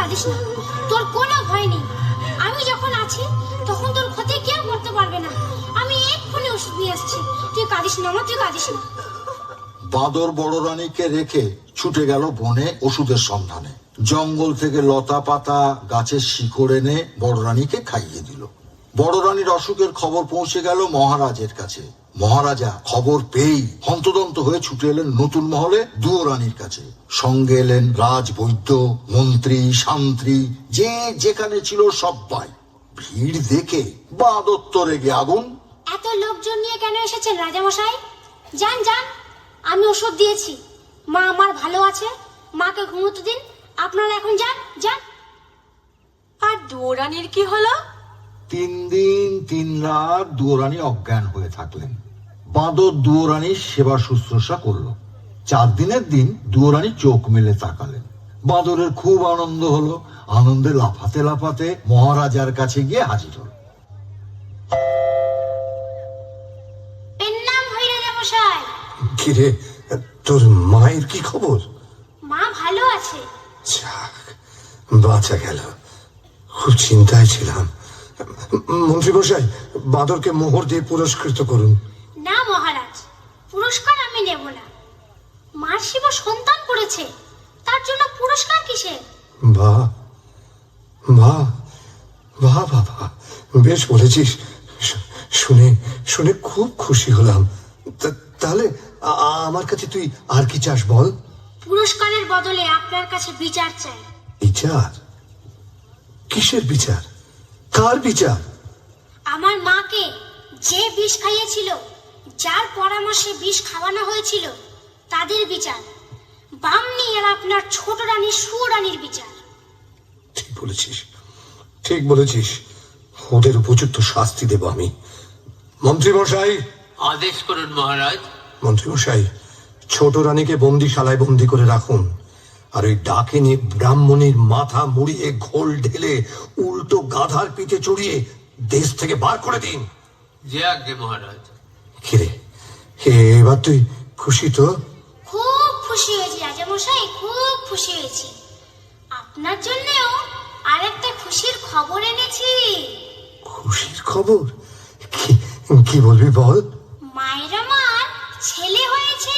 কাঁদিস না, তোর কোনো ভয় নেই। আমি যখন আছি তখন তোর ক্ষতি কেউ করতে পারবে না। আমি এক্ষুনি ওষুধ নিয়ে আসছি, তুই কাঁদিস না মা, তুই কাঁদিস না। বাঁদর বড় রানীকে রেখে ছুটে গেল বনে ওষুধের সন্ধানে। জঙ্গল থেকে লতা পাতা গাছের শিকড় এনে বড় রানীকে খাইয়ে দিল। বড় রানীর অসুখের খবর পৌঁছে গেল মহারাজের কাছে। মহারাজা খবর পেয়েই হন্তদন্ত হয়ে ছুটে এলেন নতুন মহলে দুয়ো রানীর কাছে। সঙ্গে এলেন রাজবৈদ্য, মন্ত্রী, শান্ত্রী, যে যেখানে ছিল সবাই। ভিড় দেখে বাঁদর তো রেগে আগুন। এত লোকজন নিয়ে কেন এসেছেন রাজামশাই? যান যান, আমি ওষুধ দিয়েছি, মা আমার ভালো আছে, মাকে ঘুমোতে দিন। আপনারা এখন যান যান। আর দুয়োরানির কি হলো? 3 দিন 3 রাত দুয়ো রানী অজ্ঞান হয়ে থাকলেন। বাঁদর দুয়ো রানীর সেবা শুশ্রূষা করলো। 4 দিনের দিন দুয়ো রানী চোখ মেলে তাকালেন। বাঁদরের খুব আনন্দ হলো। আনন্দে লাফাতে লাফাতে মহারাজার কাছে গিয়ে হাজির হল। পেন্নাম হই রাজামশাই। কিরে, তোর মায়ের কি খবর? মা ভালো আছে। যাক, বাঁচা গেল। খুব চিন্তায় ছিলাম। মন্ত্রী মশাই, বাঁদরকে মোহর দিয়ে পুরস্কৃত করুন। না মহারাজ, পুরস্কার আমি নেব না। মার শিব সন্তান করেছে, তার জন্য পুরস্কার কিসে? বাহ বাহ বাহ বাবা, বেশ বলেছিস। শুনে শুনে খুব খুশি হলাম। তাহলে আমার কাছে তুই আর কি চাস বল? পুরস্কারের বদলে আপনার কাছে বিচার চাই। বিচার? কিসের বিচার? কার বিচার? আমার মাকে যে বিষ খাইয়েছিল, যার পরামর্শে বিষ খাওয়ানো হয়েছিল, তাদের বিচার। বামনি আর আপনার ছোট রানী সুরানীর বিচার। ঠিক বলেছিস, ঠিক বলেছিস। ওদের উপযুক্ত শাস্তি দেব আমি। মন্ত্রী মশাই, আদেশ করুন মহারাজ। মন্ত্রী মশাই, ছোট রানীকে বন্দিশালায় বন্দি করে রাখুন। আর ওই ডাকিনী ব্রাহ্মণীর মাথা মুড়িয়ে ঘোল ঢেলে উল্টো গাধার পিঠে চড়িয়ে দেশ থেকে বার করে দিন। যে আজ্ঞে মহারাজ। কিরে, এবার তুই খুশি তো? খুব খুশি হয়েছি রাজামশাই, খুব খুশি হয়েছি। আপনার জন্যও আরেকটা খুশির খবর এনেছি। খুশির খবর? কি বলবি বল। মায়ের আমার ছেলে হয়েছে।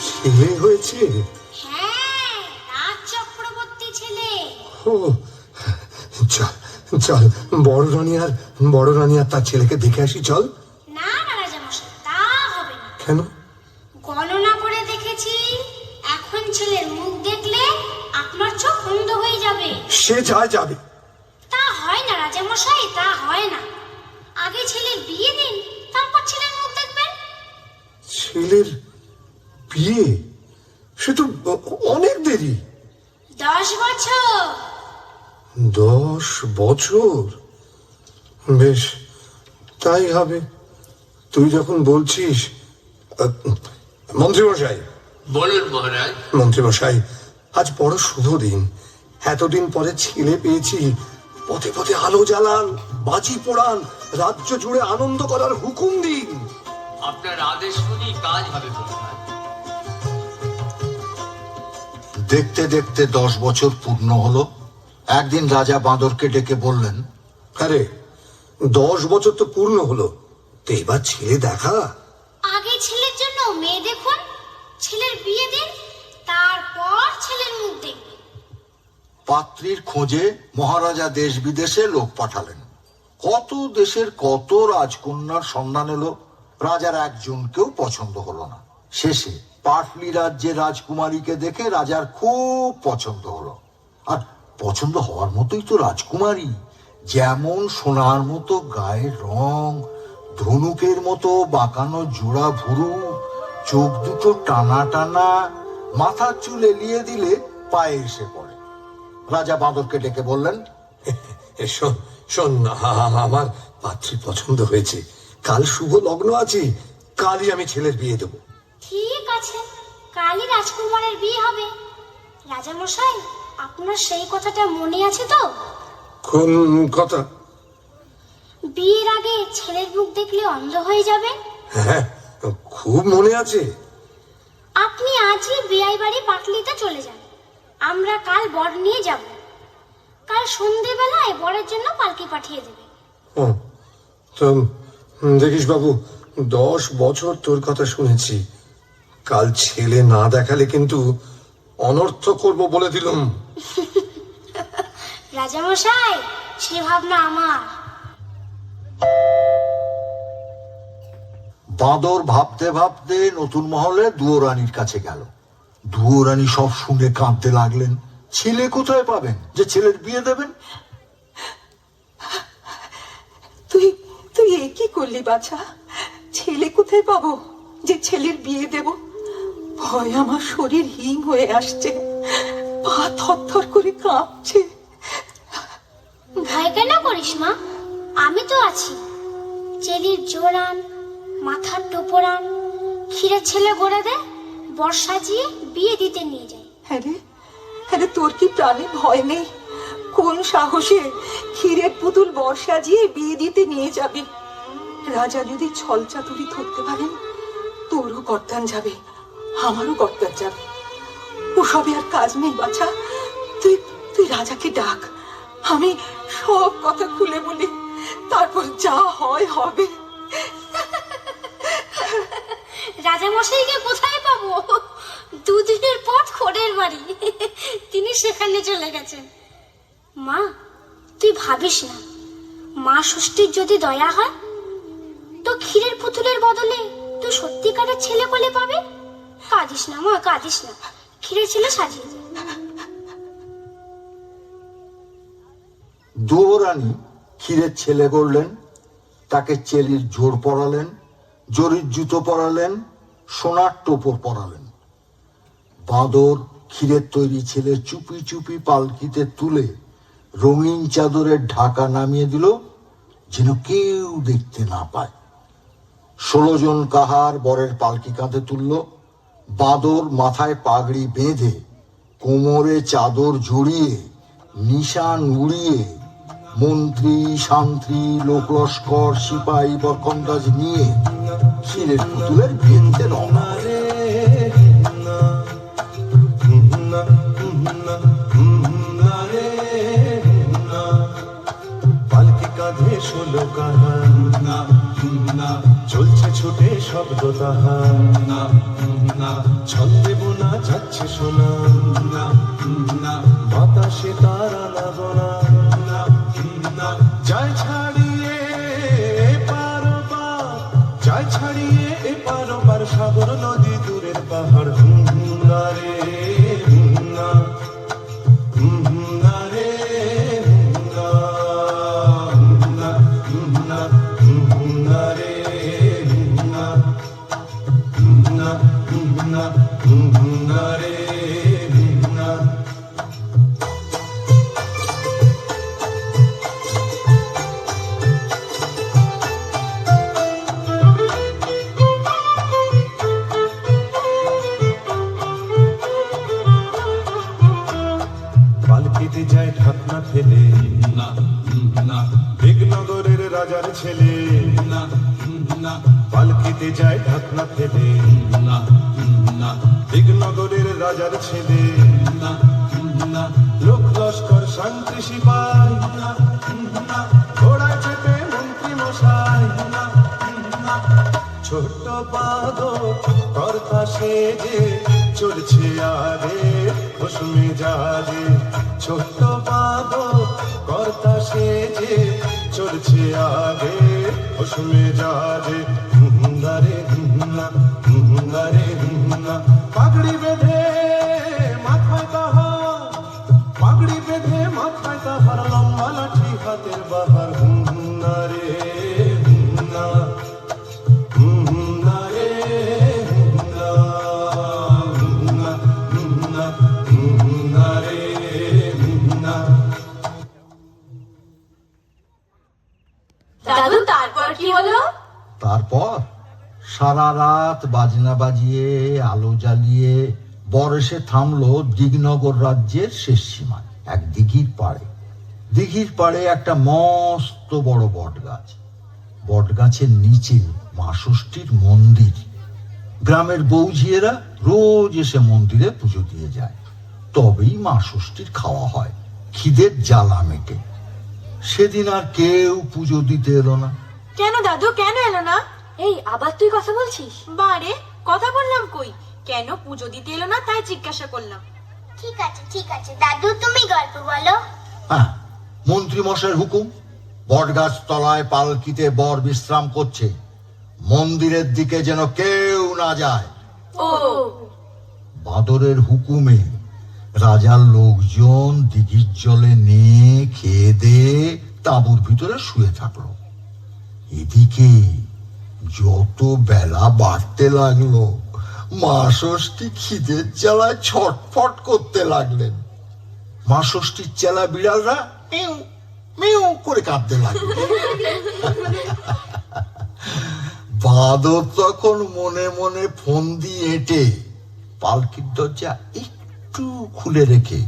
ছেলে হয়েছে? হ্যাঁ, রাজ চক্রবর্তী ছেলে। ও, চল চল, বড় রানী আর তার ছেলেকে দেখে আসি, চল। না না রাজামশাই, তা হবে না। কেন? গণনা করে দেখেছি, এখন ছেলের মুখ দেখলে আপনার চোখ অন্ধ হয়ে যাবে। সে যা যাবে। তা হয় না রাজামশাই, তা হয় না। আগে ছেলের বিয়ে দিন, তারপর ছেলের মুখ দেখবেন। ছেলের বিয়ে? সে তো অনেক দেরি। 10 বছর। 10 বছর? বেশ, তাই হবে। তুই যখন বলছিস। মন্ত্রী মশাই, বলুন মহারাজ। মন্ত্রী মশাই, আজ বড় শুভ দিন। এতদিন পরে ছেলে পেয়েছি। পথে পথে আলো জ্বালান, বাজি পোড়ান, রাজ্য জুড়ে আনন্দ করার হুকুম দিন। আপনার আদেশ শুনি কাজ হবে মহারাজ। দেখতে দেখতে 10 বছর পূর্ণ হলো। একদিন রাজা বাঁদরকে ডেকে বললেন, আরে 10 বছর তো পূর্ণ হলো, তো এবার ছেলে দেখা। আগে ছেলের জন্য মেয়ে দেখুন, ছেলের বিয়ে দিন, তারপর ছেলের মুখ দেখবেন। পাত্রীর খোঁজে মহারাজা দেশ বিদেশে লোক পাঠালেন। কত দেশের কত রাজকন্যার সন্ধান এলো। রাজার একজনকেও পছন্দ হলো না। শেষে পাটলি রাজ্যের রাজকুমারীকে দেখে রাজার খুব পছন্দ হলো। আর পছন্দ হওয়ার মতোই তো রাজকুমারী। যেমন সোনার মতো গায়ের রং, ধনুকের মতো বাঁকানো জোড়া ভুরু, চোখ দুটো টানা টানা, মাথার চুল এলিয়ে দিলে পায়ে এসে পড়ে। রাজা বাঁদরকে ডেকে বললেন, শোন শোন, আমার পাত্রী পছন্দ হয়েছে। কাল শুভ লগ্ন আছে, কালই আমি ছেলের বিয়ে দেবো। ঠিক আছে, কালই রাজকুমারের বিয়ে হবে। রাজামশাই, আপনার সেই কথাটা মনে আছে তো? কোন কথা? বিয়ের আগে ছেলের মুখ দেখলে অন্ধ হয়ে যাবে। হ্যাঁ, খুব মনে আছে। আপনি আজই বিয়ে বাড়ি পাটলিতে চলে যান, আমরা কাল বর নিয়ে যাব। কাল সন্ধেবেলায় বরের জন্য পালকি পাঠিয়ে দেবে। ও তো দেখিস বাবু, 10 বছর তোর কথা শুনেছি, কাল ছেলে না দেখালে কিন্তু অনর্থ করব বলে দিলুম। রাজামশাই, সে ভাবনা আমার। বাঁদর ভাবতে ভাবতে নতুন মহলে দুয়োরানীর কাছে গেল। দুয়োরানী সব শুনে কাঁদতে লাগলেন। ছেলে কোথায় পাবেন যে ছেলের বিয়ে দেবেন? তুই তুই এ কি করলি বাছা? ছেলে কোথায় পাবো যে ছেলের বিয়ে দেব? ভয় আমার শরীর হিম হয়ে আসছে, পা থরথর করে কাঁপছে। ভয় কেন করিস মা, আমি তো আছি। চেলির জোরান, মাথার টোপরান, ক্ষীরের ছেলে গড়ে দে, বর সাজিয়ে বিয়ে দিতে নিয়ে যাই। হ্যাঁ রে, তোর কি প্রাণে ভয় নেই? কোন সাহসে ক্ষীরের পুতুল বর সাজিয়ে বিয়ে দিতে নিয়ে যাবি? রাজা যদি ছল চাতুরি ধরতে পারেন, তোরও গর্দান যাবে, আমারও গর্দান যাবে। ওসবে আর কাজ নেই বাছা। তুই রাজাকে ডাক, আমি সব কথা খুলে বলি, তারপর যা হয় হবে। রাজামশাইকে কোথায় পাবো? দুদিনের পথ খোড়ের বাড়ি, তিনি সেখানে চলে গেছেন। মা, তুই ভাবিস না, মা ষষ্ঠীর যদি দয়া হয় তো ক্ষীরের পুতুলের বদলে তুই সত্যিকারের ছেলে কোলে পাবে। কাঁদিস না মা, কাঁদিস না, ক্ষীরের ছেলে সাজিয়ে দে। দুয়োরানী ক্ষীরের ছেলে গড়লেন, তাকে চেলির জোর পরালেন, জরির জুতো পরালেন, সোনার টোপর পরালেন। বাঁদর ক্ষীরের তৈরি ছেলে চুপি চুপি পালকিতে তুলে রঙিন চাদরের ঢাকা নামিয়ে দিল, যেন কেউ দেখতে না পায়। 16 জন কাহার বরের পালকি কাঁধে তুলল। বাঁদর মাথায় পাগড়ি বেঁধে, কোমরে চাদর জড়িয়ে, নিশান উড়িয়ে, মন্ত্রী শান্ত্রী লোকলস্কর সিপাহী বরকন্দাজ নিয়ে ক্ষীরের পুতুলের বিয়ে দিতে রওনা হয়ে গেল। পালকি কাঁধে 16 কাহার, চলছে ছুটে শব্দ তাহার, ছন্দে বোনা যাচ্ছে সোনা, বাতাসে তার আনাগোনা, যায় ছাড়িয়ে এপার ওপার, যায় ছাড়িয়ে এপার ওপার, সাগর নদী দূরের পাহাড়। না রে না, না রে না, না না রে না, না না না রে না। পালকিতে যায় ঢাকনা ফেলে, বিঘ্নগরের রাজার ছেলে। পালকিতে যায় ঢাকনা ফেলে, বিঘ্নগরের রাজার ছেলে। লোক লস্কর শান্তি সিপাই, ঘোড়ায় চেপে মন্ত্রী মশাই। ছোট্ট বাঁদর কর্তা সেজে চলছে আগে খুশ মেজাজে। ছোট্ট বাঁদর কর্তা সেজে চলছে আগে খুশ মেজাজে। হুঙ্গারে হুঙ্গা, হুঙ্গারে হুঙ্গা, পাগড়ি বেঁধে মাথায় তাহার, পাগড়ি বেঁধে মাথায় তাহার, লম্বা লাঠি হাতের বাহার। হুঙ্গারে হুঙ্গা, হুঙ্গা রে হুঙ্গা, হুঙ্গা হুঙ্গা, হুঙ্গা রে হুঙ্গা। দাদু, তারপর কি হলো? তারপর সারা রাত বাজনা বাজিয়ে আলো জ্বালিয়ে বর এসে থামলো দিগনগর রাজ্যের শেষ সীমায়, এক দিঘির পাড়ে। দিঘির পাড়ে একটা মস্ত বড় বট গাছ। বট গাছের নিচে মা ষষ্ঠীর মন্দির। গ্রামের বৌঝিয়েরা রোজ এসে মন্দিরে পুজো দিয়ে যায়, তবেই মা ষষ্ঠীর খাওয়া হয়। খিদের জ্বালা মেটে। সেদিন আর কেউ পুজো দিতে এলো না। কেন দাদু, কেন এলো না? এই আবার তুই কথা বলছিস? বারে, কথা বললাম কই? কেন পুজো দিতে এলো না তাই জিজ্ঞাসা করলাম। ঠিক আছে দাদু, তুমি গল্প বলো। হ্যাঁ, মন্ত্রী মশাইয়ের হুকুম, বটগাছ তলায় পালকিতে বর বিশ্রাম করছে, মন্দিরের দিকে যেন কেউ না যায়। ও, বাদরের হুকুমে রাজার লোকজন দিঘির জলে নিয়ে খেয়ে দিয়ে তাঁবুর ভিতরে শুয়ে থাকলো। এদিকে যত বেলা বাড়তে লাগলো, মা ষষ্ঠী খিদের জ্বালায় ছটফট করতে লাগলেন। মা ষষ্ঠীর চেলা বিড়ালরা মেউ মেউ করে কাঁদতে লাগলো। বাদর তখন মনে মনে ফন্দি এঁটে পালকির দরজা একটু খুলে রেখে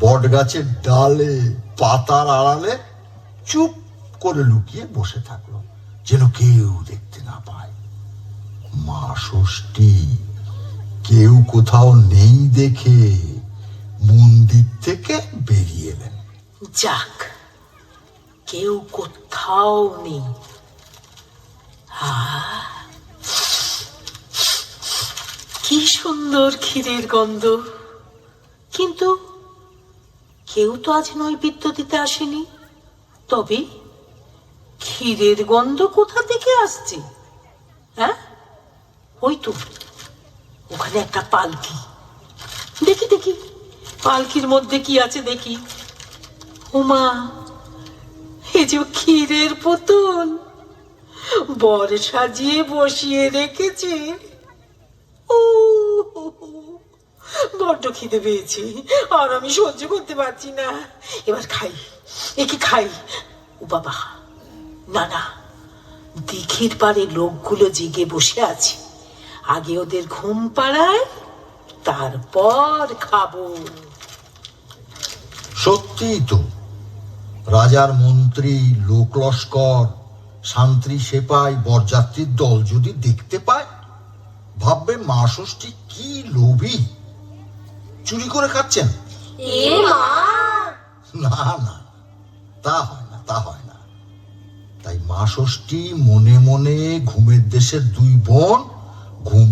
বট গাছের ডালে পাতার আড়ালে চুপ করে লুকিয়ে বসে থাকলো, যেন কেউ দেখতে না পায়। মা ষষ্ঠী কেউ কোথাও নেই দেখে মন্দির থেকে বেরিয়ে এলেন। যাক, কেউ কোথাও নেই। কি সুন্দর ক্ষীরের গন্ধ, কিন্তু কেউ তো আজ নৈবেদ্য দিতে আসেনি। তবে ক্ষীরের গন্ধ কোথা থেকে আসছে? হ্যাঁ, ওই তো ওখানে একটা পালকি। দেখি দেখি পালকির মধ্যে কি আছে দেখি। ওমা, এ যে ক্ষীরের পুতুল, বর সাজিয়ে বসিয়ে রেখেছে। ও, বড্ড খিদে পেয়েছে, আর আমি সহ্য করতে পারছি না। এবার খাই, একে খাই। ও বাবা, না না, দিঘির পাড়ে লোকগুলো জেগে বসে আছে, আগে ওদের ঘুম পাড়ায়, তারপর খাবো। সত্যিই তো, রাজার মন্ত্রী, লোক লস্কর, শান্তি সেপাই, বরযাত্রীর দল যদি দেখতে পায়, ভাববে মা ষষ্ঠী কি লোভী, চুরি করে খাচ্ছেন। না না, তা হয় না, তা হয় না। তাই মা ষষ্ঠী মনে মনে ঘুমের দেশের দুই বোন ঘুম